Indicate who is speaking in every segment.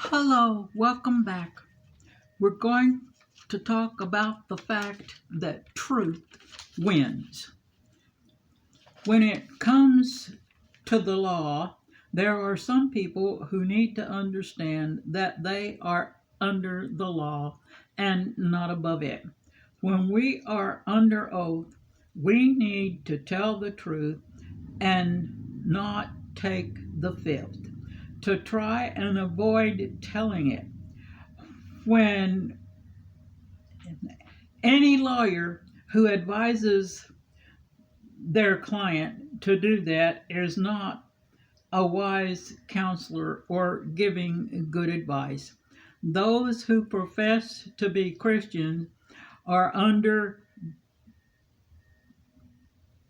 Speaker 1: Hello, welcome back. We're going to talk about the fact that truth wins. When it comes to the law, there are some people who need to understand that they are under the law and not above it. When we are under oath, we need to tell the truth and not take the fifth, to try and avoid telling it. When any lawyer who advises their client to do that is not a wise counselor or giving good advice. Those who profess to be Christians are under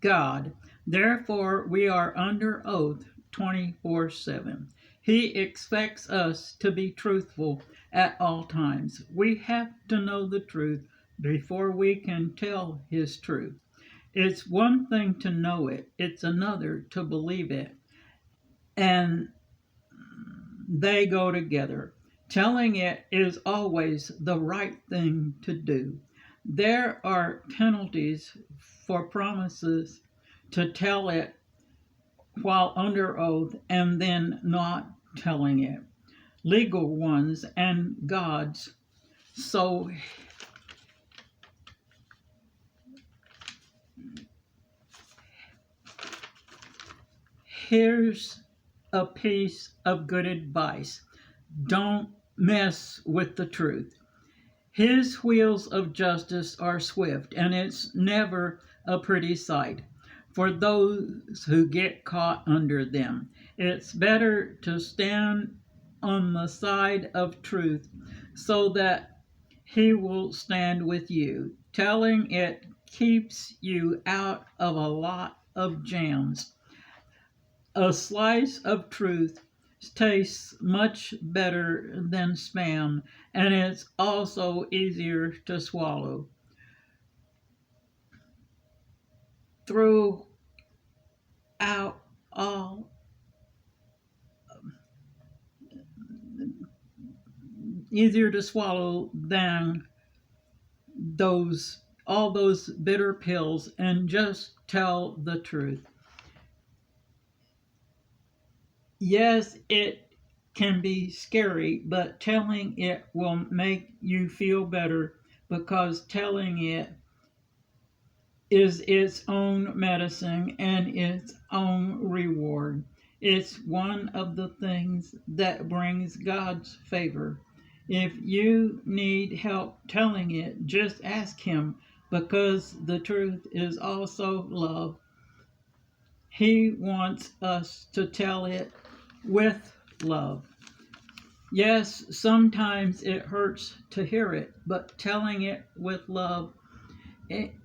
Speaker 1: God. Therefore, we are under oath 24/7. He expects us to be truthful at all times. We have to know the truth before we can tell His truth. It's one thing to know it, it's another to believe it. And they go together. Telling it is always the right thing to do. There are penalties for promises to tell it while under oath and then not telling it. Legal ones and God's. So here's a piece of good advice. Don't mess with the truth. His wheels of justice are swift, and it's never a pretty sight for those who get caught under them. It's better to stand on the side of truth so that He will stand with you. Telling it keeps you out of a lot of jams. A slice of truth tastes much better than spam, and it's also easier to swallow. Throughout all, easier to swallow than those all those bitter pills, and just tell the truth. Yes, it can be scary, but telling it will make you feel better because telling it is its own medicine and its own reward. It's one of the things that brings God's favor. If you need help telling it, just ask Him because the truth is also love. He wants us to tell it with love. Yes, sometimes it hurts to hear it, but telling it with love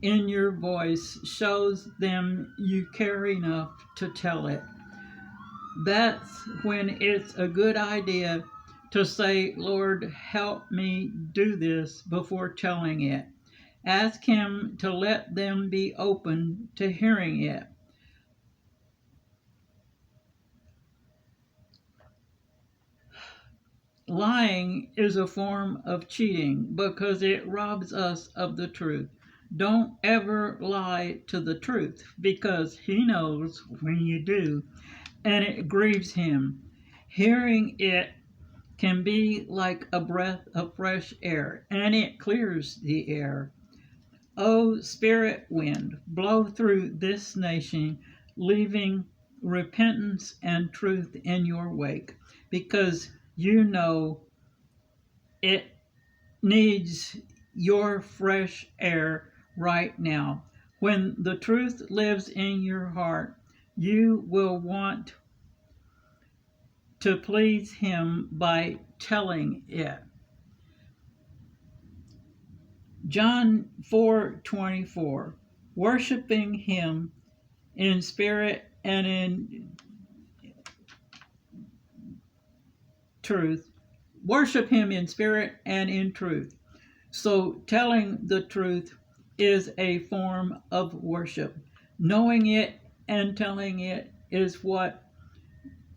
Speaker 1: in your voice shows them you care enough to tell it. That's when it's a good idea to say, Lord, help me do this before telling it. Ask Him to let them be open to hearing it. Lying is a form of cheating because it robs us of the truth. Don't ever lie to the truth because He knows when you do and it grieves Him. Hearing it can be like a breath of fresh air and it clears the air. Oh, spirit wind, blow through this nation, leaving repentance and truth in your wake because you know it needs your fresh air right now. When the truth lives in your heart, you will want to please Him by telling it. John 4:24, worshiping Him in spirit and in truth. Worship Him in spirit and in truth. So telling the truth is a form of worship. Knowing it and telling it is what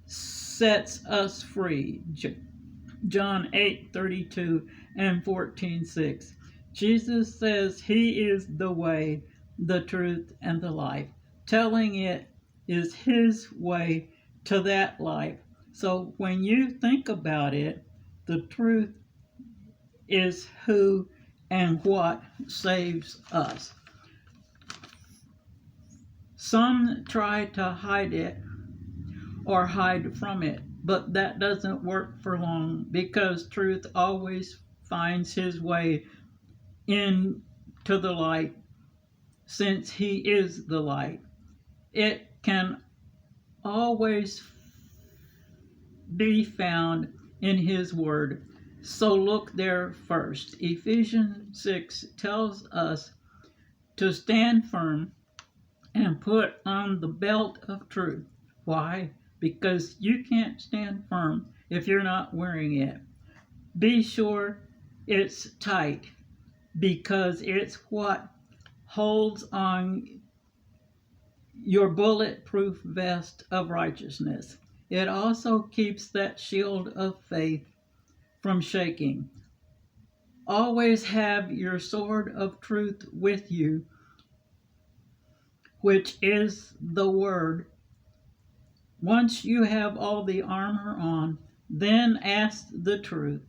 Speaker 1: sets us free. John 8:32 and 14:6. Jesus says he is the way, the truth, and the life. Telling it is his way to that life. So when you think about it, the truth is who and what saves us. Some try to hide it or hide from it, but that doesn't work for long because truth always finds his way into the light since he is the light. It can always be found in his word. So look there first. Ephesians 6 tells us to stand firm and put on the belt of truth. Why? Because you can't stand firm if you're not wearing it. Be sure it's tight because it's what holds on your bulletproof vest of righteousness. It also keeps that shield of faith from shaking. Always have your sword of truth with you, which is the word. Once you have all the armor on, then ask the truth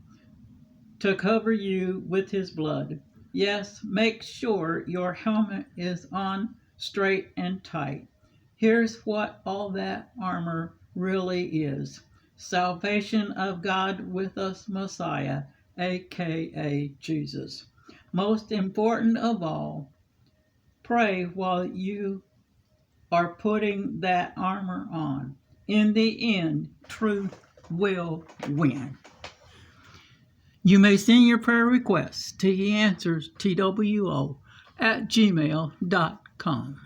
Speaker 1: to cover you with his blood. Yes, make sure your helmet is on straight and tight. Here's what all that armor really is: salvation of God with us, Messiah, aka Jesus. Most important of all, pray while you are putting that armor on. In the end, truth will win. You may send your prayer requests to answerstwo@gmail.com.